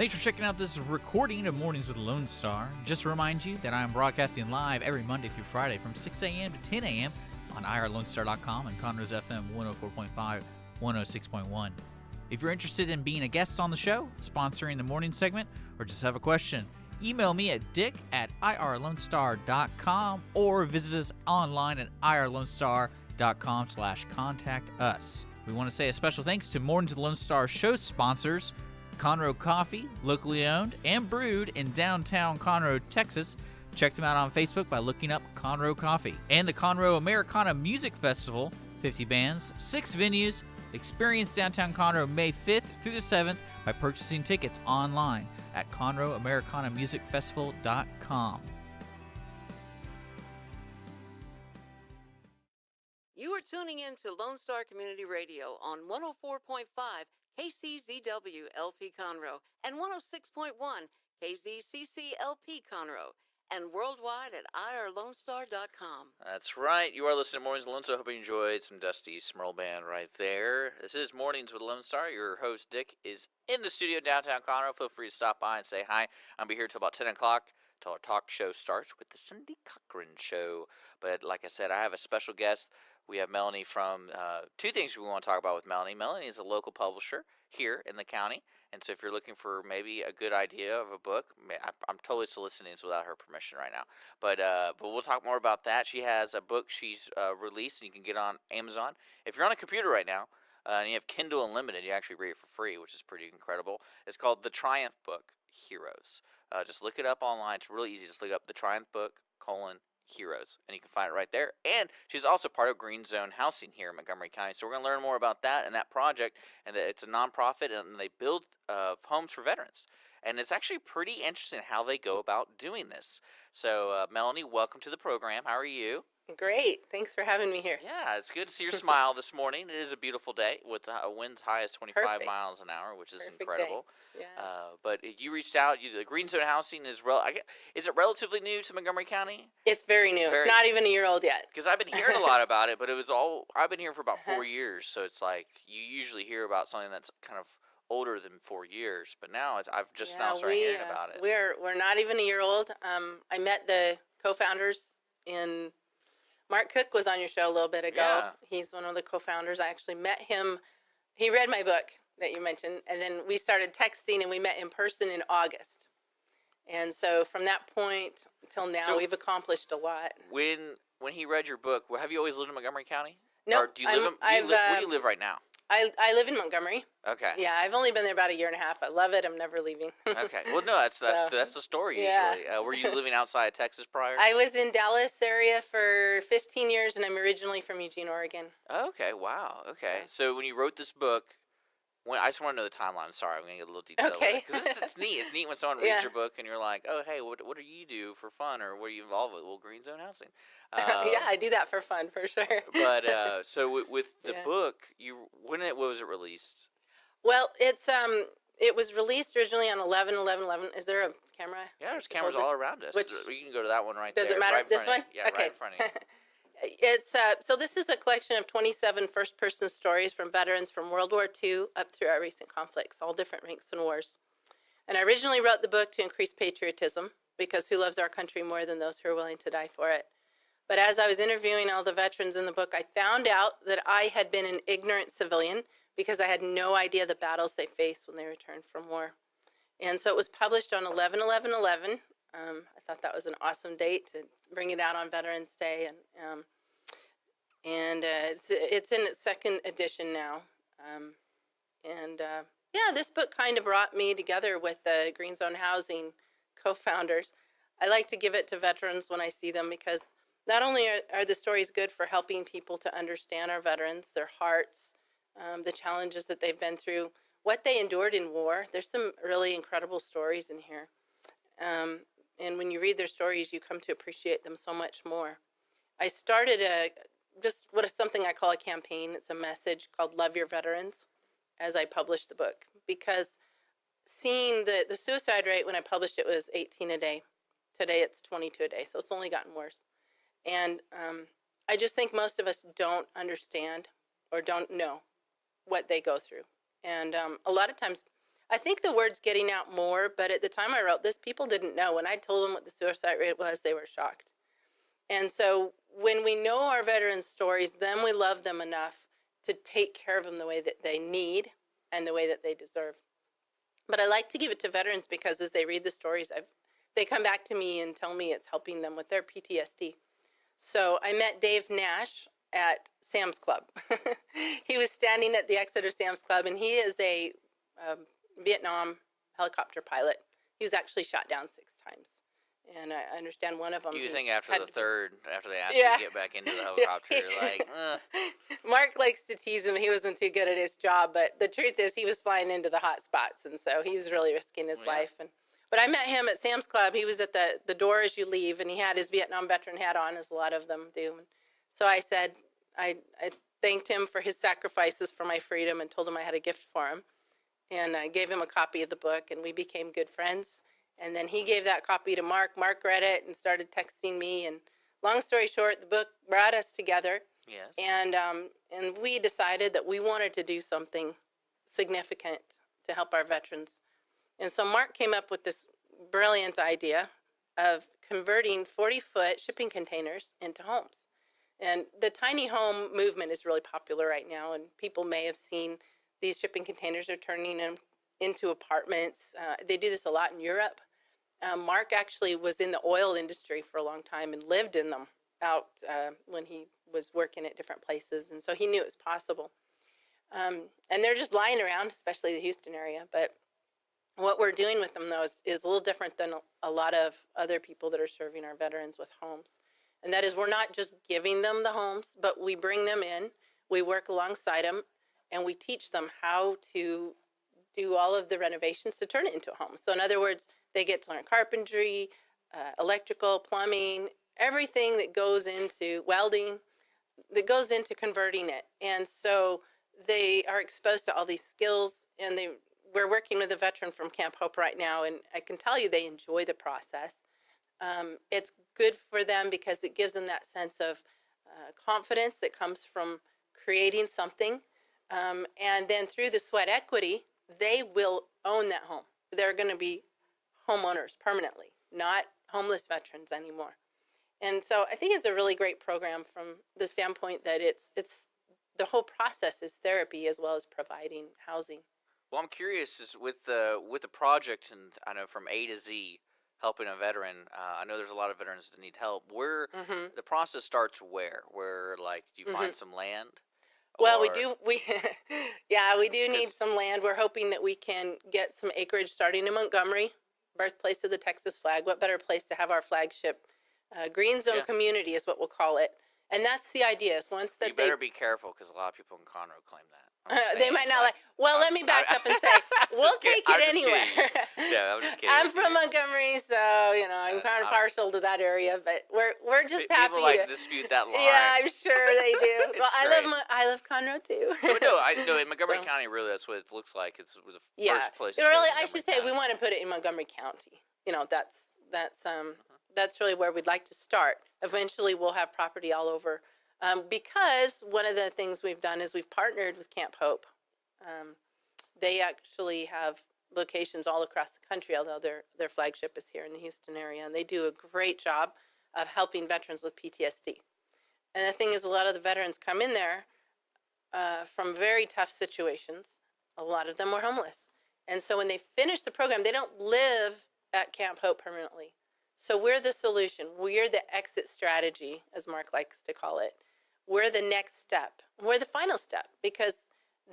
Thanks for checking out this recording of Mornings with Lone Star. Just to remind you that I'm broadcasting live every Monday through Friday from 6 a.m. to 10 a.m. on irlonestar.com and Conroe's FM 104.5, 106.1. If you're interested in being a guest on the show, sponsoring the morning segment, or just have a question, email me at dick@irlonestar.com or visit us online at irlonestar.com/contact us. We want to say a special thanks to Mornings with Lone Star show sponsors, Conroe Coffee, locally owned and brewed in downtown Conroe, Texas. Check them out on Facebook by looking up Conroe Coffee. And the Conroe Americana Music Festival, 50 bands, 6 venues. Experience downtown Conroe May 5th through the 7th by purchasing tickets online at ConroeAmericanaMusicFestival.com. You are tuning in to Lone Star Community Radio on 104.5 KCZW LP Conroe and 106.1 KZCC LP Conroe and worldwide at irlonestar.com. That's right. You are listening to Mornings with Lone Star. I hope you enjoyed some Dusty Smurl Band right there. This is Mornings with Lone Star. Your host, Dick, is in the studio downtown Conroe. Feel free to stop by and say hi. I'll be here till about 10 o'clock till our talk show starts with the Cindy Cochran Show. But like I said, I have a special guest. We have Melanie from two things we want to talk about with Melanie. Melanie is a local publisher here in the county. And so if you're looking for maybe a good idea of a book, I'm totally soliciting this without her permission right now. But we'll talk more about that. She has a book she's released and you can get on Amazon. If you're on a computer right now and you have Kindle Unlimited, you actually read it for free, which is pretty incredible. It's called The Triumph Book, Heroes. Just look it up online. It's really easy. Just look up The Triumph Book, Heroes, and you can find it right there. And she's also part of Green Zone Housing here in Montgomery County. So we're going to learn more about that and that project, and that it's a nonprofit, and they build homes for veterans. And it's actually pretty interesting how they go about doing this. So, Melanie, welcome to the program. How are you? Great. Thanks for having me here. Yeah, it's good to see your smile this morning. It is a beautiful day with a wind high as 25 Perfect. miles an hour, which is Perfect incredible. day. Yeah. But you reached out. The Green Zone Housing is is it relatively new to Montgomery County? It's very new. It's not even a year old yet. Because I've been hearing a lot about it, but I've been here for about 4 years, so it's like you usually hear about something that's kind of older than 4 years, but now I've just now started hearing about it. We're not even a year old. I met the co-founders in. Mark Cook was on your show a little bit ago. Yeah. He's one of the co-founders. I actually met him. He read my book that you mentioned, and then we started texting, and we met in person in August. And so from that point till now, we've accomplished a lot. When he read your book, have you always lived in Montgomery County? No. Or do you live where do you live right now? I live in Montgomery. Okay. Yeah, I've only been there about a year and a half. I love it. I'm never leaving. Okay. Well, no, that's the story usually. Yeah. Were you living outside of Texas prior? I was in Dallas area for 15 years, and I'm originally from Eugene, Oregon. Okay. Wow. Okay. So when you wrote this book, I just want to know the timeline. I'm sorry, I'm going to get a little detailed. Okay. Because it's neat. It's neat when someone reads your book and you're like, oh, hey, what do you do for fun, or what are you involved with? Well, Green Zone Housing. Yeah, I do that for fun, for sure. But so with the book, what was it released? Well, it was released originally on 11/11/11. Is there a camera? Yeah, there's cameras all around us. You can go to that one right there. Does it matter? Right This one? Yeah, okay. right in front of you. It's so this is a collection of 27 first-person stories from veterans from World War II up through our recent conflicts, all different ranks and wars. And I originally wrote the book to increase patriotism, because who loves our country more than those who are willing to die for it? But as I was interviewing all the veterans in the book, I found out that I had been an ignorant civilian because I had no idea the battles they faced when they returned from war. And so it was published on 11/11/11. I thought that was an awesome date to bring it out on Veterans Day, and it's in its second edition now. This book kind of brought me together with the Green Zone Housing co-founders. I like to give it to veterans when I see them, because not only are the stories good for helping people to understand our veterans, their hearts, the challenges that they've been through, what they endured in war. There's some really incredible stories in here. And when you read their stories, you come to appreciate them so much more. I started something I call a campaign. It's a message called Love Your Veterans as I published the book, because seeing the suicide rate when I published it was 18 a day. Today it's 22 a day, so it's only gotten worse. And I just think most of us don't understand or don't know what they go through. And a lot of times I think the word's getting out more, but at the time I wrote this, people didn't know. When I told them what the suicide rate was, they were shocked. And so when we know our veterans' stories, then we love them enough to take care of them the way that they need and the way that they deserve. But I like to give it to veterans because as they read the stories, they come back to me and tell me it's helping them with their PTSD. So I met Dave Nash at Sam's Club. He was standing at the exit of Sam's Club, and he is a Vietnam helicopter pilot. He was actually shot down 6 times. And I understand one of them. You think after the third, after they asked Yeah. you to get back into the helicopter, you're like, Mark likes to tease him. He wasn't too good at his job, but the truth is he was flying into the hot spots, and so he was really risking his life. But I met him at Sam's Club. He was at the door as you leave, and he had his Vietnam veteran hat on, as a lot of them do. And so I said, I thanked him for his sacrifices for my freedom and told him I had a gift for him. And I gave him a copy of the book, and we became good friends. And then he gave that copy to Mark. Mark read it and started texting me. And long story short, the book brought us together. yes. And we decided that we wanted to do something significant to help our veterans. And so Mark came up with this brilliant idea of converting 40-foot shipping containers into homes. And the tiny home movement is really popular right now, and people may have seen these shipping containers are turning them into apartments. They do this a lot in Europe. Mark actually was in the oil industry for a long time and lived in them out when he was working at different places, and so he knew it was possible. And they're just lying around, especially the Houston area. But what we're doing with them, though, is a little different than a lot of other people that are serving our veterans with homes. And that is, we're not just giving them the homes, but we bring them in, we work alongside them, and we teach them how to do all of the renovations to turn it into a home. So in other words, they get to learn carpentry, electrical, plumbing, everything that goes into welding, that goes into converting it. And so they are exposed to all these skills, and we're working with a veteran from Camp Hope right now, and I can tell you they enjoy the process. It's good for them because it gives them that sense of confidence that comes from creating something. And then through the sweat equity, they will own that home. They're going to be homeowners permanently, not homeless veterans anymore. And so I think it's a really great program from the standpoint that it's the whole process is therapy as well as providing housing. Well, I'm curious is with the project, and I know from A to Z, helping a veteran. I know there's a lot of veterans that need help. Where the process starts, where like do you find some land? Well, Or- we do need some land. We're hoping that we can get some acreage starting in Montgomery, birthplace of the Texas flag. What better place to have our flagship green zone community is what we'll call it. And that's the idea. Is once that you better be careful because a lot of people in Conroe claim that. I'm they saying, might not like. Well, let me back up and say we'll Just take I'm it just anywhere. kidding. Yeah, I'm just kidding. I'm from Montgomery, so I'm kind of partial to that area. But we're just happy People like to to dispute that line. Yeah, I'm sure they do. Well, It's I love Conroe too. So I know in Montgomery So- County, really, that's what it looks like. It's the Yeah, first place. really, I should say we want to put it in Montgomery County. That's really where we'd like to start. Eventually, we'll have property all over, because one of the things we've done is we've partnered with Camp Hope. They actually have locations all across the country, although their flagship is here in the Houston area, and they do a great job of helping veterans with PTSD. And the thing is, a lot of the veterans come in there from very tough situations. A lot of them were homeless. And so when they finish the program, they don't live at Camp Hope permanently. So we're the solution. We're the exit strategy, as Mark likes to call it. We're the next step. We're the final step because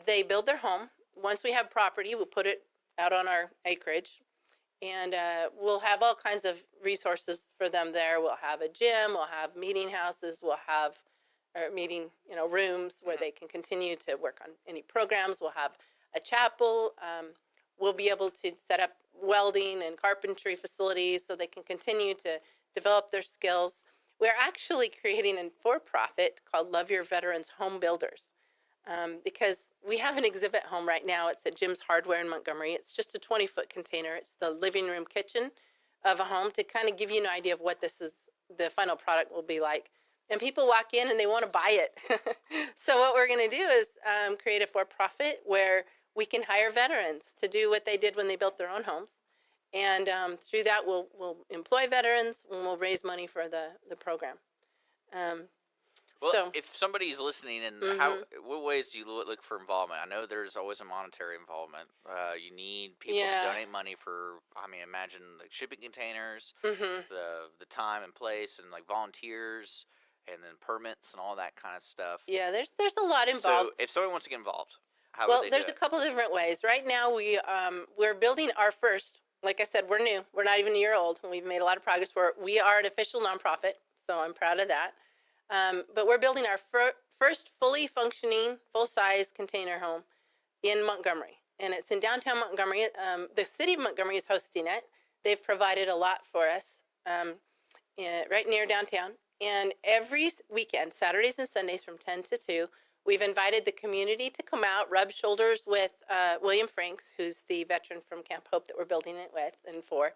they build their home. Once we have property, we'll put it out on our acreage. And we'll have all kinds of resources for them there. We'll have a gym. We'll have meeting houses. We'll have meeting rooms where they can continue to work on any programs. We'll have a chapel. We'll be able to set up welding and carpentry facilities so they can continue to develop their skills. We're actually creating a for-profit called Love Your Veterans Home Builders, because we have an exhibit home right now. It's at Jim's Hardware in Montgomery. It's just a 20-foot container. It's the living room kitchen of a home to kind of give you an idea of what the final product will be like. And people walk in and they want to buy it. So what we're going to do is create a for-profit where we can hire veterans to do what they did when they built their own homes. And through that, we'll employ veterans and we'll raise money for the program. Well, So, if somebody's listening, and what ways do you look for involvement? I know there's always a monetary involvement. You need people Yeah. to donate money for, imagine like shipping containers, mhm. the time and place, and like volunteers, and then permits and all that kind of stuff. Yeah, there's a lot involved. So if somebody wants to get involved, how Well, would they there's do a it? couple different ways. Right now, we're building our first. Like I said, we're new. We're not even a year old, and we've made a lot of progress. We are an official nonprofit, so I'm proud of that. But we're building our first fully functioning, full-size container home in Montgomery, and it's in downtown Montgomery. The city of Montgomery is hosting it. They've provided a lot for us, right near downtown. And every weekend, Saturdays and Sundays from 10 to 2, we've invited the community to come out, rub shoulders with William Franks, who's the veteran from Camp Hope that we're building it with and for.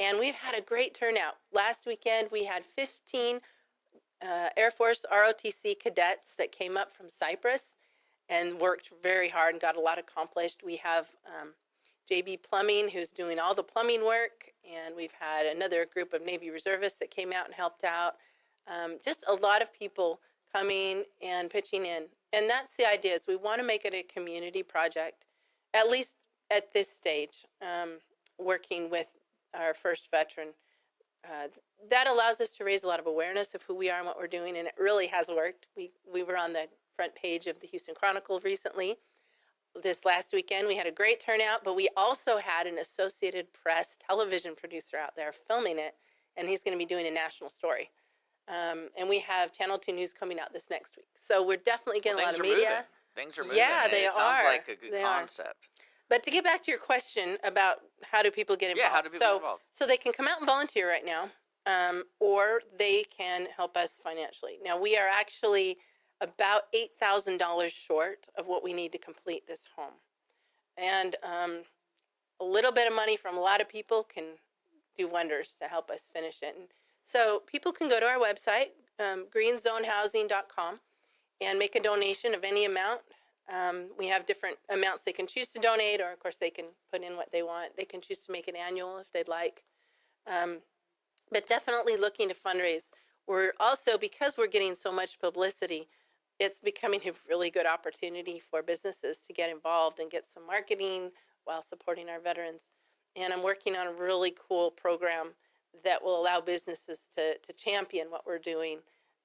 And we've had a great turnout. Last weekend, we had 15 Air Force ROTC cadets that came up from Cyprus and worked very hard and got a lot accomplished. We have JB Plumbing, who's doing all the plumbing work, and we've had another group of Navy reservists that came out and helped out. Just a lot of people coming and pitching in. And that's the idea, is we want to make it a community project, at least at this stage, working with our first veteran. That allows us to raise a lot of awareness of who we are and what we're doing, and it really has worked. We were on the front page of the Houston Chronicle recently. This last weekend, we had a great turnout, but we also had an Associated Press television producer out there filming it, and he's going to be doing a national story. And we have Channel 2 News coming out this next week. So we're definitely getting a lot of media. Things are moving. Yeah, and they it sounds are. like a good They are. concept. But to get back to your question about how do people get involved? Yeah, how do people get involved? So they can come out and volunteer right now, or they can help us financially. Now, we are actually about $8,000 short of what we need to complete this home. And a little bit of money from a lot of people can do wonders to help us finish it. And so people can go to our website, greenzonehousing.com, and make a donation of any amount. We have different amounts they can choose to donate, or of course they can put in what they want. They can choose to make it annual if they'd like. But definitely looking to fundraise. We're also, because we're getting so much publicity, it's becoming a really good opportunity for businesses to get involved and get some marketing while supporting our veterans. And I'm working on a really cool program that will allow businesses to champion what we're doing,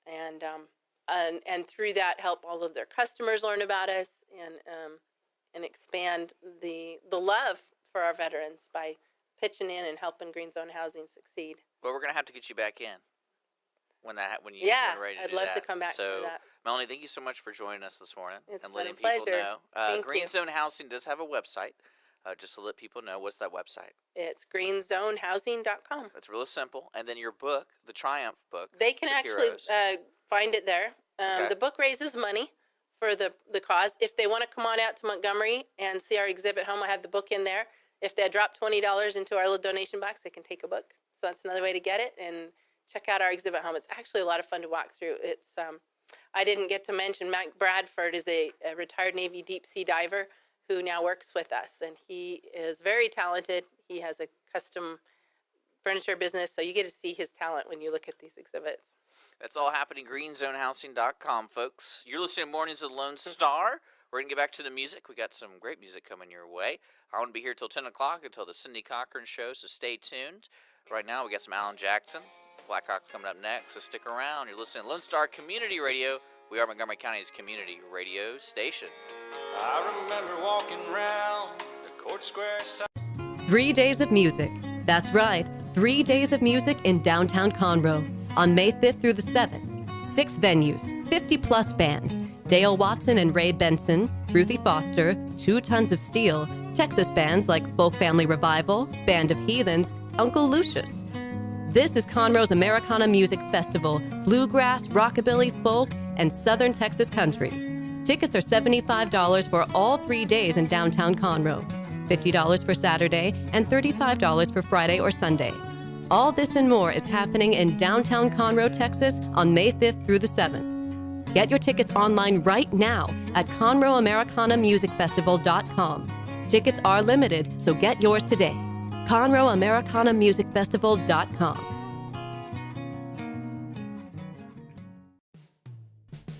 and through that help all of their customers learn about us, and expand the love for our veterans by pitching in and helping Green Zone Housing succeed. Well, we're gonna have to get you back in when you're ready to I'd do love that. to come back So, for that. Melanie, thank you so much for joining us this morning It's and been a letting people pleasure. know. Thank Green you. Zone Housing does have a website. Just to let people know, what's that website? It's greenzonehousing.com. It's really simple. And then your book, the Triumph book. They can The actually Heroes. find it there. Okay. The book raises money for the cause. If they want to come on out to Montgomery and see our exhibit home, I have the book in there. If they drop $20 into our little donation box, they can take a book. So that's another way to get it, and check out our exhibit home. It's actually a lot of fun to walk through. It's I didn't get to mention Mac Bradford is a retired Navy deep sea diver who now works with us, and he is very talented. He has a custom furniture business, so you get to see his talent when you look at these exhibits. That's all happening. greenzonehousing.com, folks. You're listening to Mornings with Lone Star. We're going to get back to the music. We got some great music coming your way. I want to be here till 10 o'clock until the Cindy Cochran show, so stay tuned. Right now, we got some Alan Jackson. Blackhawks coming up next, so stick around. You're listening to Lone Star Community Radio. We are Montgomery County's community radio station. I remember walking around the court square. 3 days of music. That's right, 3 days of music in downtown Conroe on May 5th through the 7th. 6 venues, 50-plus bands. Dale Watson and Ray Benson, Ruthie Foster, 2 Tons of Steel, Texas bands like Folk Family Revival, Band of Heathens, Uncle Lucius. This is Conroe's Americana Music Festival, bluegrass, rockabilly, folk, and Southern Texas country. Tickets are $75 for all 3 days in downtown Conroe, $50 for Saturday, and $35 for Friday or Sunday. All this and more is happening in downtown Conroe, Texas on May 5th through the 7th. Get your tickets online right now at ConroeAmericanaMusicFestival.com. Tickets are limited, so get yours today. ConroeAmericanaMusicFestival.com.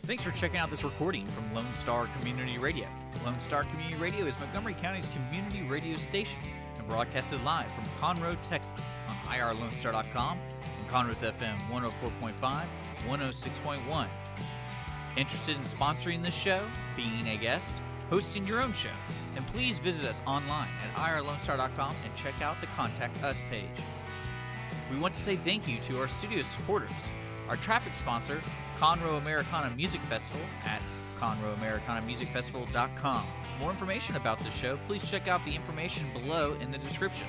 Thanks for checking out this recording from Lone Star Community Radio. Lone Star Community Radio is Montgomery County's community radio station and broadcasted live from Conroe, Texas on irlonestar.com and Conroe's FM 104.5, 106.1. Interested in sponsoring this show, being a guest, hosting your own show? And please visit us online at irlonestar.com and check out the Contact Us page. We want to say thank you to our studio supporters. Our traffic sponsor, Conroe Americana Music Festival at ConroeAmericanaMusicFestival.com. For more information about the show, please check out the information below in the description.